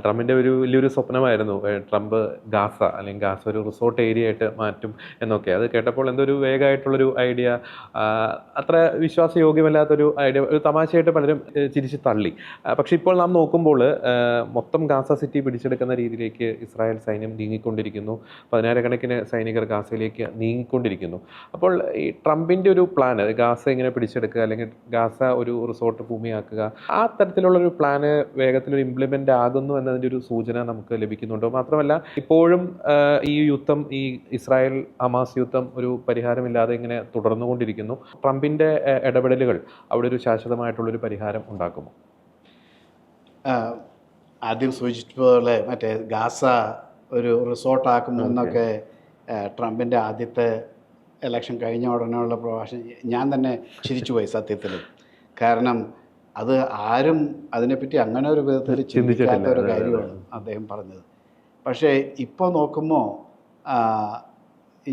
ട്രംപിൻ്റെ ഒരു വലിയൊരു സ്വപ്നമായിരുന്നു ട്രംപ് ഗാസ അല്ലെങ്കിൽ ഗാസ ഒരു റിസോർട്ട് ഏരിയ ആയിട്ട് മാറ്റും എന്നൊക്കെ. അത് കേട്ടപ്പോൾ എന്തൊരു വേഗമായിട്ടുള്ളൊരു ഐഡിയ, അത്ര വിശ്വാസയോഗ്യമല്ലാത്തൊരു ഐഡിയ, ഒരു തമാശയായിട്ട് പലരും ചിരിച്ച് തള്ളി. പക്ഷേ ഇപ്പോൾ നാം നോക്കുമ്പോൾ മൊത്തം ഗാസ സിറ്റി പിടിച്ചെടുക്കുന്ന രീതിയിലേക്ക് ഇസ്രായേൽ സൈന്യം നീങ്ങിക്കൊണ്ടിരിക്കുന്നു. 10,000-കണക്കിന് സൈനികർ ഗാസയിലേക്ക് നീങ്ങിക്കൊണ്ടിരിക്കുന്നു. അപ്പോൾ ഈ ട്രംപിൻ്റെ ഒരു പ്ലാന് ഗാസ ഇങ്ങനെ പിടിച്ചെടുക്കുക അല്ലെങ്കിൽ ഗാസ ഒരു റിസോർട്ട് ഭൂമിയാക്കുക, ആ തരത്തിലുള്ളൊരു പ്ലാന് വേഗത്തിലൊരു ഇംപ്ലിമെൻ്റ് ആകുന്നു എന്നതിൻ്റെ ഒരു സൂചന നമുക്ക് ലഭിക്കുന്നുണ്ടോ? മാത്രമല്ല ഇപ്പോഴും ഈ യുദ്ധം, ഈ ഇസ്രായേൽ ഹമാസ് യുദ്ധം ഒരു പരിഹാരമില്ലാതെ ഇങ്ങനെ തുടർന്നുകൊണ്ടിരിക്കുന്നു. ട്രംപിൻ്റെ ഇടപെടലുകൾ അവിടെ ഒരു ശാശ്വതമായിട്ടുള്ളൊരു പരിഹാരം ഉണ്ടാക്കുമോ? ആദ്യം സൂചിപ്പിച്ചതുപോലെ മറ്റേ ഗാസ ഒരു റിസോർട്ടാക്കുമോ എന്നൊക്കെ ട്രംപിൻ്റെ ആദ്യത്തെ ഇലക്ഷൻ കഴിഞ്ഞ ഉടനെയുള്ള പ്രഭാഷണം ഞാൻ തന്നെ ചിരിച്ചുപോയി സത്യത്തിൽ. കാരണം അത് ആരും അതിനെപ്പറ്റി അങ്ങനെ ഒരു വിധത്തിൽ ചിന്തിക്കാത്ത ഒരു കാര്യമാണ് അദ്ദേഹം പറഞ്ഞത്. പക്ഷേ ഇപ്പോൾ നോക്കുമ്പോൾ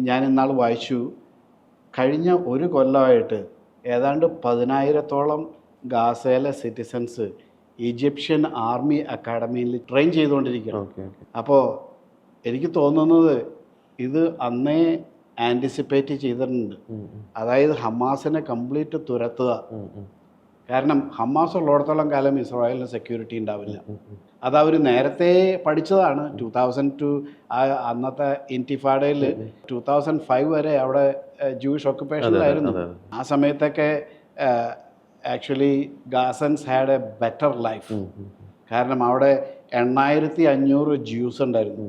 ഞാൻ ഇന്നാൾ വായിച്ചു, കഴിഞ്ഞ ഒരു കൊല്ലമായിട്ട് ഏതാണ്ട് 10,000-ഓളം ഗാസയിലെ സിറ്റിസൺസ് ഈജിപ്ഷ്യൻ ആർമി അക്കാഡമിയിൽ ട്രെയിൻ ചെയ്തുകൊണ്ടിരിക്കുകയാണ്. അപ്പോൾ എനിക്ക് തോന്നുന്നത് ഇത് അന്നേ ആൻറ്റിസിപ്പേറ്റ് ചെയ്തിട്ടുണ്ട്. അതായത് ഹമാസിനെ കംപ്ലീറ്റ് തുരത്തുക. കാരണം ഹമാസ് ഉള്ളിടത്തോളം കാലം ഇസ്രായേലിന് സെക്യൂരിറ്റി ഉണ്ടാവില്ല. അതവർ നേരത്തെ പഠിച്ചതാണ്. 2002 അന്നത്തെ ഇൻറ്റിഫാഡയിൽ 2005 വരെ അവിടെ ജൂയിഷ് ഓക്കുപ്പേഷനിലായിരുന്നു. ആ സമയത്തൊക്കെ actually Gazans had a better life. കാരണം അവിടെ 8,500 ജ്യൂസ് ഉണ്ടായിരുന്നു.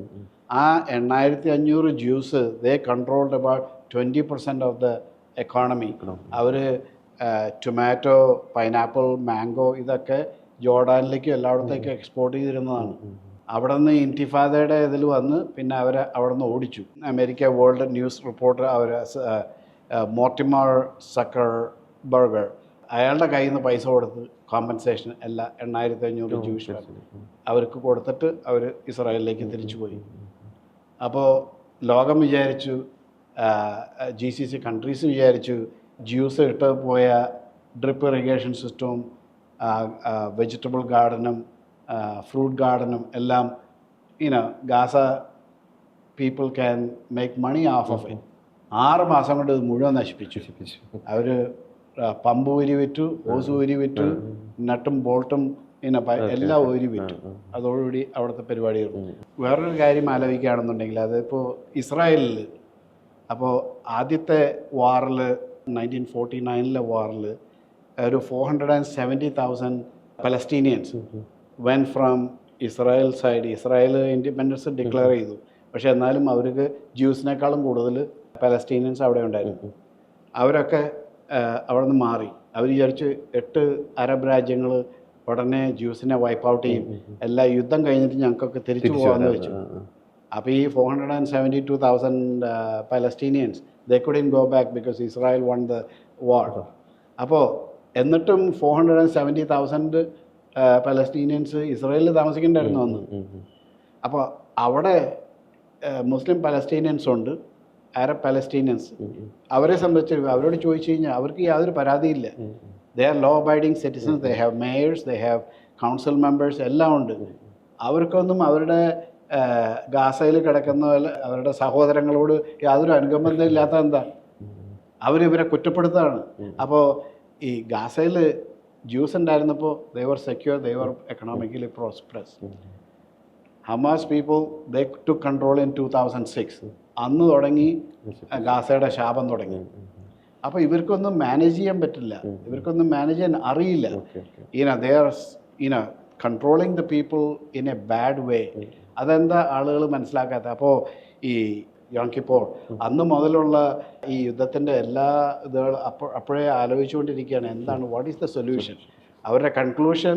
ആ 8,500 Jews they controlled about 20% of the economy. അവർ ടൊമാറ്റോ, പൈനാപ്പിൾ, മാംഗോ ഇതൊക്കെ ജോർഡാനിലേക്കും എല്ലായിടത്തേക്കും എക്സ്പോർട്ട് ചെയ്തിരുന്നതാണ്. അവിടെ നിന്ന് ഇൻറ്റിഫാദയുടെ ഇതിൽ വന്ന് പിന്നെ അവരെ അവിടെ നിന്ന് ഓടിച്ചു. അമേരിക്ക വേൾഡ് ന്യൂസ് റിപ്പോർട്ടർ അവർ മോർട്ടിമർ സക്കർബർഗർ അയാളുടെ കയ്യിൽ നിന്ന് പൈസ കൊടുത്ത് കോമ്പൻസേഷൻ എല്ലാ 8,500 ജൂയിഷ് അവർക്ക് കൊടുത്തിട്ട് അവർ ഇസ്രായേലിലേക്ക് തിരിച്ചുപോയി. അപ്പോൾ ലോകം വിചാരിച്ചു, GCC കൺട്രീസ് വിചാരിച്ചു ജ്യൂസ് ഇട്ട് പോയ ഡ്രിപ്പ് ഇറിഗേഷൻ സിസ്റ്റവും വെജിറ്റബിൾ ഗാർഡനും ഫ്രൂട്ട് ഗാർഡനും എല്ലാം Gaza people can make money off off it. 6 മാസം കൊണ്ട് ഇത് മുഴുവൻ നശിപ്പിച്ചു. അവർ പമ്പ് ഊരി വിറ്റു, ഓസ് ഊരി വിറ്റു, നട്ടും ബോൾട്ടും എല്ലാം ഊരി വിറ്റു. അതോടുകൂടി അവിടുത്തെ പരിപാടി തീർന്നു. വേറൊരു കാര്യം ആലോചിക്കുകയാണെന്നുണ്ടെങ്കിൽ അതിപ്പോൾ ഇസ്രായേലിൽ അപ്പോൾ ആദ്യത്തെ വാറിൽ 1949 വാറിൽ ഒരു 470,000 Palestinians when from Israel side. Israel independence declare ചെയ്തു. പക്ഷേ എന്നാലും അവർക്ക് ജ്യൂസിനേക്കാളും കൂടുതൽ പലസ്തീനിയൻസ് അവിടെ ഉണ്ടായിരുന്നു. അവരൊക്കെ അവിടെ നിന്ന് മാറി. അവർ വിചാരിച്ച് 8 അറബ് രാജ്യങ്ങൾ ഉടനെ ജ്യൂസിനെ വൈപ്പ് ഔട്ട് ചെയ്യും, എല്ലാ യുദ്ധം കഴിഞ്ഞിട്ട് ഞങ്ങൾക്കൊക്കെ തിരിച്ചു പോകാമെന്ന് വെച്ചു. അപ്പോൾ ഈ 472,000 Palestinians they couldn't go back because Israel won the war. അപ്പോൾ എന്നിട്ടും 470,000 പലസ്തീനിയൻസ് ഇസ്രായേലിൽ താമസിക്കേണ്ടായിരുന്നു അന്ന്. അപ്പോൾ അവിടെ മുസ്ലിം പലസ്തീനിയൻസ് ഉണ്ട്, അറബ് പലസ്തീനിയൻസ്. അവരെ സംബന്ധിച്ച് അവരോട് ചോദിച്ചു കഴിഞ്ഞാൽ അവർക്ക് യാതൊരു പരാതിയില്ല. They are law abiding citizens, they have mayors, they have council members, എല്ലാം ഉണ്ട്. അവർക്കൊന്നും അവരുടെ ഗാസയിൽ കിടക്കുന്ന പോലെ അവരുടെ സഹോദരങ്ങളോട് യാതൊരു അനുകമ്പം ഇല്ലാത്ത എന്താ, അവരിവരെ കുറ്റപ്പെടുത്താണ്. അപ്പോൾ ഈ ഗാസയിൽ ജ്യൂസ് ഉണ്ടായിരുന്നപ്പോൾ they were secure, they were economically prosperous. Hamas people they took control in 2006. അന്ന് തുടങ്ങി ഗാസയുടെ ശാപം തുടങ്ങി. അപ്പോൾ ഇവർക്കൊന്നും മാനേജ് ചെയ്യാൻ പറ്റില്ല, ഇവർക്കൊന്നും മാനേജ് ചെയ്യാൻ അറിയില്ല. They are controlling the people in A bad വേ. അതെന്താ ആളുകൾ മനസ്സിലാക്കാത്ത? അപ്പോൾ ഈ യോം കിപ്പോർ അന്ന് മുതലുള്ള ഈ യുദ്ധത്തിൻ്റെ എല്ലാ ഇതുകൾ അപ്പോഴേ ആലോചിച്ചുകൊണ്ടിരിക്കുകയാണ് എന്താണ്, വാട്ട് ഈസ് ദ സൊല്യൂഷൻ. അവരുടെ കൺക്ലൂഷൻ,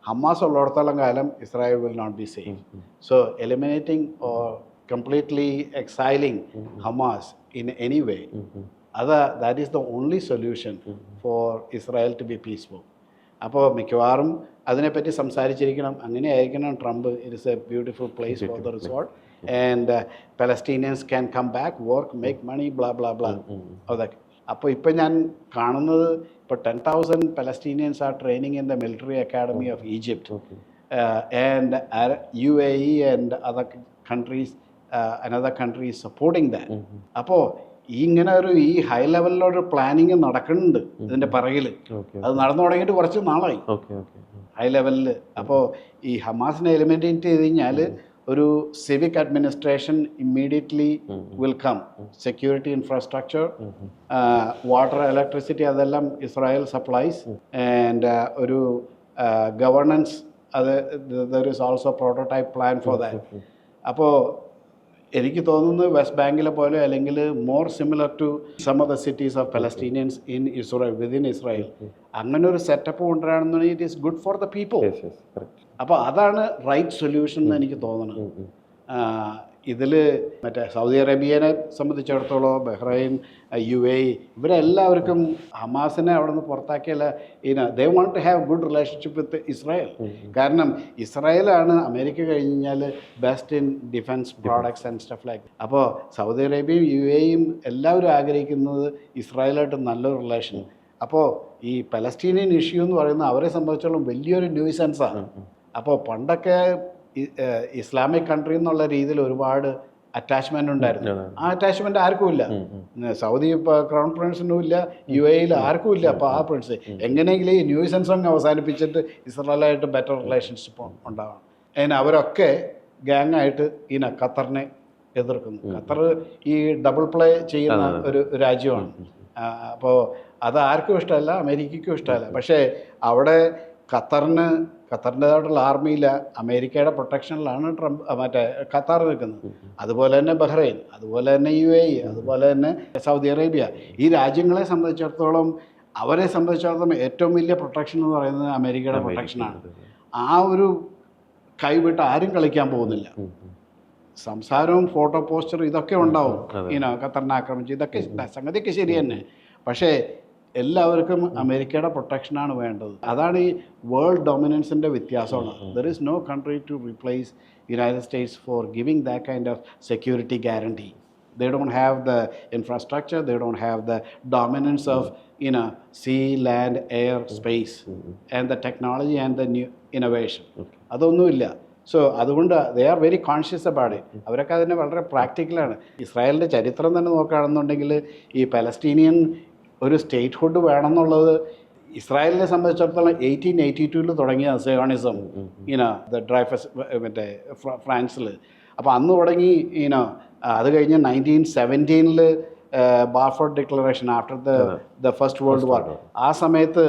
ഹമാസ് ഉള്ളിടത്തോളം കാലം Israel will not be safe. So eliminating or completely exiling Hamas in any way, that is the only solution for Israel to be peaceful. അപ്പോൾ മിക്കവാറും അതിനെപ്പറ്റി സംസാരിച്ചിരിക്കണം, അങ്ങനെ ആയിരിക്കണം Trump. It is a beautiful place for the resort and Palestinians can come back, work, make money, blah blah blah അതൊക്കെ. അപ്പോൾ ഇപ്പം ഞാൻ കാണുന്നത് ഇപ്പോൾ 10,000 Palestinians are training in the military academy of Egypt. and UAE and other countries, another country is supporting that. അപ്പോൾ ഇങ്ങനെ ഈ high ലെവലിലൊരു planning നടക്കുന്നുണ്ട് ഇതിൻ്റെ പിറകിൽ. അത് നടന്നു തുടങ്ങിയിട്ട് കുറച്ച് നാളായി ഹൈ ലെവലിൽ. അപ്പോൾ ഈ ഹമാസിനെ എലിമിനേറ്റ് ചെയ്ത് കഴിഞ്ഞാൽ ഒരു civic administration immediately will come. Security infrastructure, water, electricity അതെല്ലാം ഇസ്രായേൽ സപ്ലൈസ്. ആൻഡ് ഒരു ഗവർണൻസ്, അത് there is also prototype plan for that. അപ്പോൾ എനിക്ക് തോന്നുന്നത് വെസ്റ്റ് ബാങ്കിലെ പോലെ അല്ലെങ്കിൽ more similar to some of the cities of Palestinians in Israel, within Israel, അങ്ങനെ ഒരു സെറ്റപ്പ് കൊണ്ടുവരാണെന്നുണ്ടെങ്കിൽ it is good for the people. അപ്പോൾ അതാണ് റൈറ്റ് സൊല്യൂഷൻ എന്ന് എനിക്ക് തോന്നുന്നത്. ഇതിൽ മറ്റേ സൗദി അറേബ്യനെ സംബന്ധിച്ചിടത്തോളം, ബഹ്റൈൻ, UAE, ഇവരെല്ലാവർക്കും ഹമാസിനെ അവിടെ നിന്ന് പുറത്താക്കിയല്ല, they want to have good relationship with Israel. കാരണം ഇസ്രായേലാണ് അമേരിക്ക കഴിഞ്ഞ് കഴിഞ്ഞാൽ best in defence products and stuff like. അപ്പോൾ സൗദി അറേബ്യയും UAEയും എല്ലാവരും ആഗ്രഹിക്കുന്നത് ഇസ്രായേലായിട്ട് നല്ലൊരു റിലേഷൻ. അപ്പോൾ ഈ പലസ്റ്റീനിയൻ ഇഷ്യൂ എന്ന് പറയുന്നത് അവരെ സംബന്ധിച്ചോളം വലിയൊരു ന്യൂസൻസാണ്. അപ്പോൾ പണ്ടൊക്കെ ഇസ്ലാമിക് കൺട്രി എന്നുള്ള രീതിയിൽ ഒരുപാട് അറ്റാച്ച്മെൻ്റ് ഉണ്ടായിരുന്നു. ആ അറ്റാച്ച്മെൻ്റ് ആർക്കും ഇല്ല. സൗദി ക്രൗൺ പ്രിൻസിനും ഇല്ല, UAEയിൽ ആർക്കും ഇല്ല. അപ്പോൾ ആ പ്രിൻസ് എങ്ങനെയെങ്കിലും ഈ ന്യൂസൻസ് അങ്ങ് അവസാനിപ്പിച്ചിട്ട് ഇസ്രായേലായിട്ട് ബെറ്റർ റിലേഷൻഷിപ്പ് ഉണ്ടാവണം. അതിന് അവരൊക്കെ ഗ്യാങ്ങായിട്ട് ഖത്തറിനെ എതിർക്കുന്നു. ഖത്തർ ഈ ഡബിൾ പ്ലേ ചെയ്യുന്ന ഒരു രാജ്യമാണ്. അപ്പോൾ അത് ആർക്കും ഇഷ്ടമല്ല, അമേരിക്കയ്ക്കും ഇഷ്ടമല്ല. പക്ഷേ അവിടെ ഖത്തറിൻ്റെതായിട്ടുള്ള ആർമിയില്ല, അമേരിക്കയുടെ പ്രൊട്ടക്ഷനിലാണ് ഖത്തർ നിൽക്കുന്നത്. അതുപോലെ തന്നെ ബഹ്റൈൻ, അതുപോലെ തന്നെ UAE, അതുപോലെ തന്നെ സൗദി അറേബ്യ. ഈ രാജ്യങ്ങളെ സംബന്ധിച്ചിടത്തോളം, അവരെ സംബന്ധിച്ചിടത്തോളം ഏറ്റവും വലിയ പ്രൊട്ടക്ഷൻ എന്ന് പറയുന്നത് അമേരിക്കയുടെ പ്രൊട്ടക്ഷനാണ്. ആ ഒരു കൈവിട്ട് ആരും കളിക്കാൻ പോകുന്നില്ല. സംസാരവും ഫോട്ടോ പോസ്റ്ററും ഇതൊക്കെ ഉണ്ടാവും, ഖത്തറിനെ ആക്രമിച്ച്, ഇതൊക്കെ സംഗതിയൊക്കെ ശരി തന്നെ. പക്ഷേ എല്ലാവർക്കും അമേരിക്കയുടെ പ്രൊട്ടക്ഷനാണ് വേണ്ടത്. അതാണ് ഈ വേൾഡ് ഡൊമിനൻസിൻ്റെ വ്യത്യാസമാണ്. There is no country to replace United States for giving that kind of security guarantee. They don't have the infrastructure, they don't have the dominance of sea, land, air, space, and the technology and the new innovation. അതൊന്നുമില്ല. So അതുകൊണ്ട് they are very conscious about it. അവരൊക്കെ അതിനെ വളരെ പ്രാക്ടിക്കലാണ്. ഇസ്രായേലിൻ്റെ ചരിത്രം തന്നെ നോക്കുകയാണെന്നുണ്ടെങ്കിൽ ഈ പലസ്റ്റീനിയൻ ഒരു സ്റ്റേറ്റ്ഹുഡ് വേണമെന്നുള്ളത് ഇസ്രായേലിനെ സംബന്ധിച്ചിടത്തോളം 1882 തുടങ്ങിയ സിയോണിസം, ഡ്രൈഫസ് മറ്റേ ഫ്രാൻസിൽ. അപ്പോൾ അന്ന് തുടങ്ങി. അത് കഴിഞ്ഞ് 1917 ബാർഫോർഡ് declaration after the first world war. ആ സമയത്ത്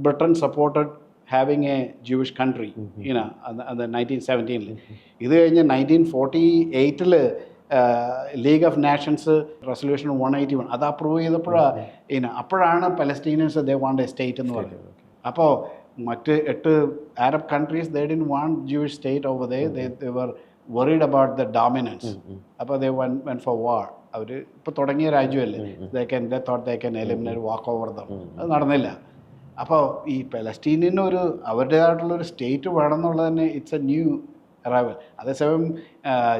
Britain supported having a Jewish country 1917. ഇത് കഴിഞ്ഞ് 1948 ലീഗ് ഓഫ് നാഷൻസ് റെസൊല്യൂഷൻ 181 അത് അപ്രൂവ് ചെയ്തപ്പോഴാണ് അപ്പോഴാണ് Palestinians they want a state എന്ന് പറഞ്ഞത്. അപ്പോൾ മറ്റ് 8 Arab countries they didn't want Jewish state over they were worried about the dominance. അപ്പോൾ they went for war. അവർ ഇപ്പോൾ തുടങ്ങിയ രാജ്യമല്ലേ, they thought they can eliminate, walk over them. അത് നടന്നില്ല. അപ്പോൾ ഈ പലസ്റ്റീനിയന് അവരുടേതായിട്ടുള്ളൊരു സ്റ്റേറ്റ് വേണമെന്നുള്ളത് തന്നെ ഇറ്റ്സ് എ ന്യൂ അറൈവൽ. അതേസമയം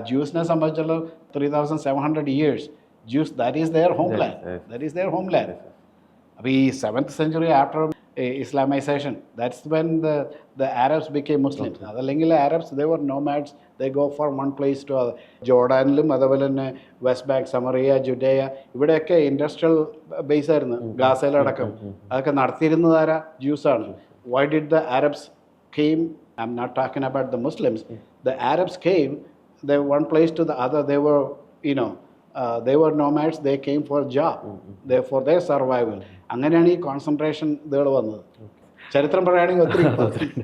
ജ്യൂസിനെ സംബന്ധിച്ചുള്ള 3700 years Jews, that is their homeland. That is their homeland. അപ്പോൾ ഈ 7th century after Islamization, that's when the Arabs became Muslims. അതല്ലെങ്കിൽ Arabs, they were nomads. They go from one place to other. ജോർഡാനിലും അതുപോലെ തന്നെ west bank, Samaria, ജുഡേയ, ഇവിടെയൊക്കെ industrial base ആയിരുന്നു. ഗാസയിലടക്കം അതൊക്കെ നടത്തിയിരുന്നത് ആരാ? ജ്യൂസാണ്. Why did the Arabs came? I'm not talking about the Muslims. The Arabs came, they one place to the other. They were, they were nomads. They came for job, for their survival. അങ്ങനെയാണ് ഈ concentration ഇതുകൾ വന്നത്. ചരിത്രം പറയുകയാണെങ്കിൽ ഒത്തിരി